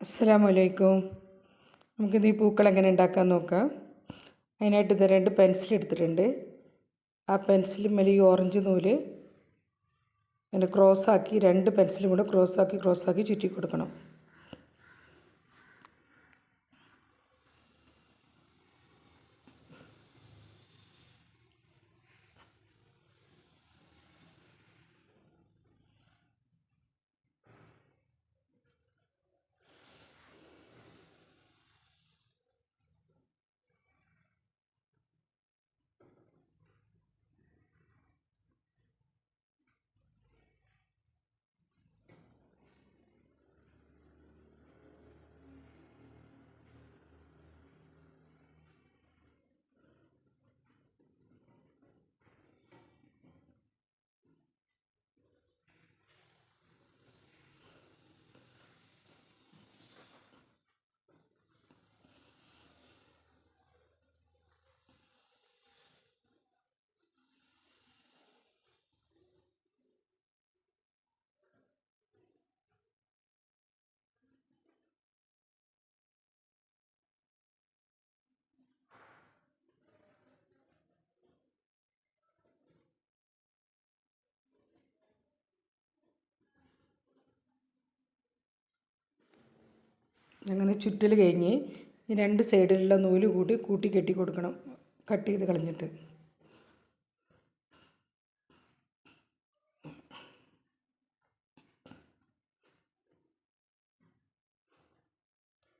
അസ്സലാമലൈക്കും. നമുക്കിത് ഈ പൂക്കൾ എങ്ങനെ ഉണ്ടാക്കാൻ നോക്കാം. അതിനായിട്ട് ഇത് 2 പെൻസിൽ എടുത്തിട്ടുണ്ട്. ആ പെൻസിലുമ്മേൽ ഈ ഓറഞ്ച് നൂല് ഇങ്ങനെ ക്രോസാക്കി 2 പെൻസിലും കൂടെ ക്രോസാക്കി ചുറ്റി കൊടുക്കണം. അങ്ങനെ ചുറ്റൽ കഴിഞ്ഞ് ഈ 2 സൈഡിലുള്ള നൂല് കൂട്ടി കെട്ടി കൊടുക്കണം, കട്ട് ചെയ്ത് കളഞ്ഞിട്ട്.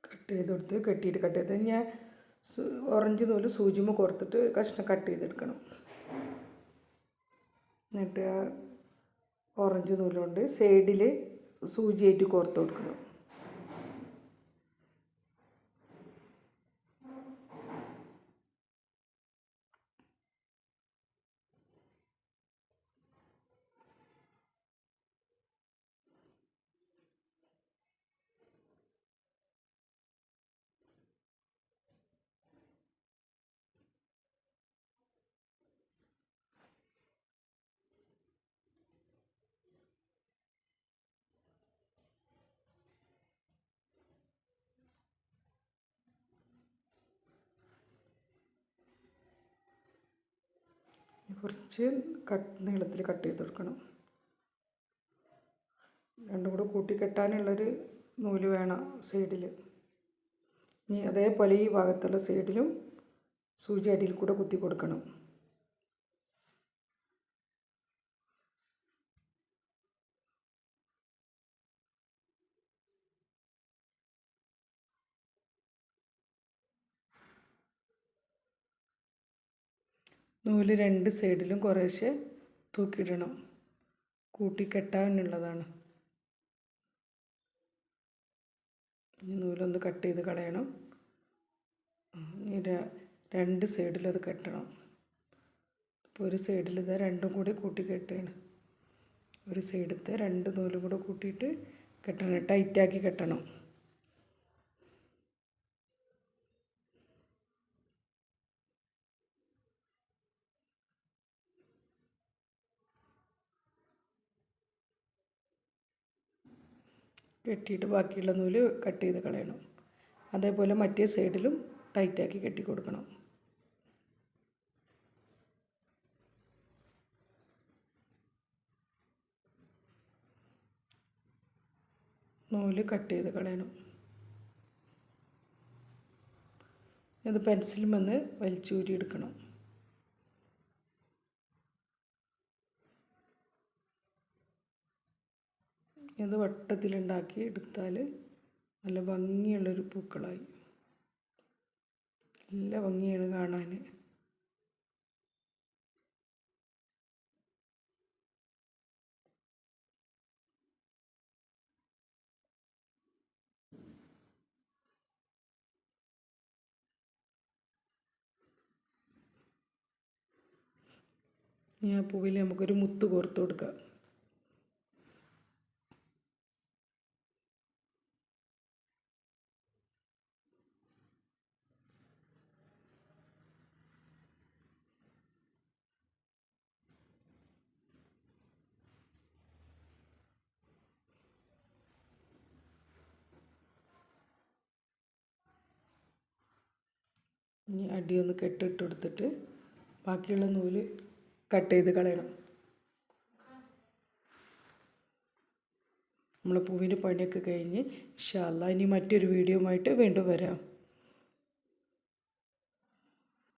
കട്ട് ചെയ്ത് ഞാൻ ഓറഞ്ച് നൂല് സൂചിമ കോർത്തിട്ട് കഷ്ണം കട്ട് ചെയ്തെടുക്കണം. എന്നിട്ട് ആ ഓറഞ്ച് നൂലുകൊണ്ട് സൈഡിൽ സൂചിയായിട്ട് കോർത്ത് കൊടുക്കണം. കുറച്ച് നീളത്തിൽ കട്ട് ചെയ്ത് കൊടുക്കണം. രണ്ടും കൂടെ കൂട്ടി കെട്ടാനുള്ളൊരു നൂല് വേണം സൈഡിൽ. ഇനി അതേപോലെ ഈ ഭാഗത്തുള്ള സൈഡിലും സൂചി അടിയിൽ കൂടെ കുത്തി കൊടുക്കണം. നൂല് 2 സൈഡിലും കുറേശ്ശെ തൂക്കിയിടണം, കൂട്ടിക്കെട്ടാനുള്ളതാണ്. ഈ നൂലൊന്ന് കട്ട് ചെയ്ത് കളയണം. ഈ 2 സൈഡിലും അത് കെട്ടണം. ഇപ്പോൾ ഒരു സൈഡിൽ ഇത് രണ്ടും കൂടി കൂട്ടിക്കെട്ടാണ്. ഒരു സൈഡത്തെ 2 നൂലും കൂടെ കൂട്ടിയിട്ട് കെട്ടണം, ടൈറ്റാക്കി കെട്ടണം. കെട്ടിയിട്ട് ബാക്കിയുള്ള നൂല് കട്ട് ചെയ്ത് കളയണം. അതേപോലെ മറ്റേ സൈഡിലും ടൈറ്റാക്കി കെട്ടി കൊടുക്കണം. നൂല് കട്ട് ചെയ്ത് കളയണം. അത് പെൻസിലും വന്ന് വലിച്ചൂരി എടുക്കണം. ഇത് വട്ടത്തിലുണ്ടാക്കി എടുത്താൽ നല്ല ഭംഗിയുള്ളൊരു പൂക്കളായി. നല്ല ഭംഗിയാണ് കാണാൻ. ഈ ആ പൂവിൽ നമുക്കൊരു മുത്ത് കോർത്ത് കൊടുക്കാം. ഇനി അടിയൊന്ന് കെട്ടിട്ട് കൊടുത്തിട്ട് ബാക്കിയുള്ള നൂല് കട്ട് ചെയ്ത് കളയണം. നമ്മൾ പൂവിൻ്റെ പണിയൊക്കെ കഴിഞ്ഞ് ഇൻഷാ അല്ലാഹ് ഇനി മറ്റൊരു വീഡിയോ ആയിട്ട് വീണ്ടും വരാം.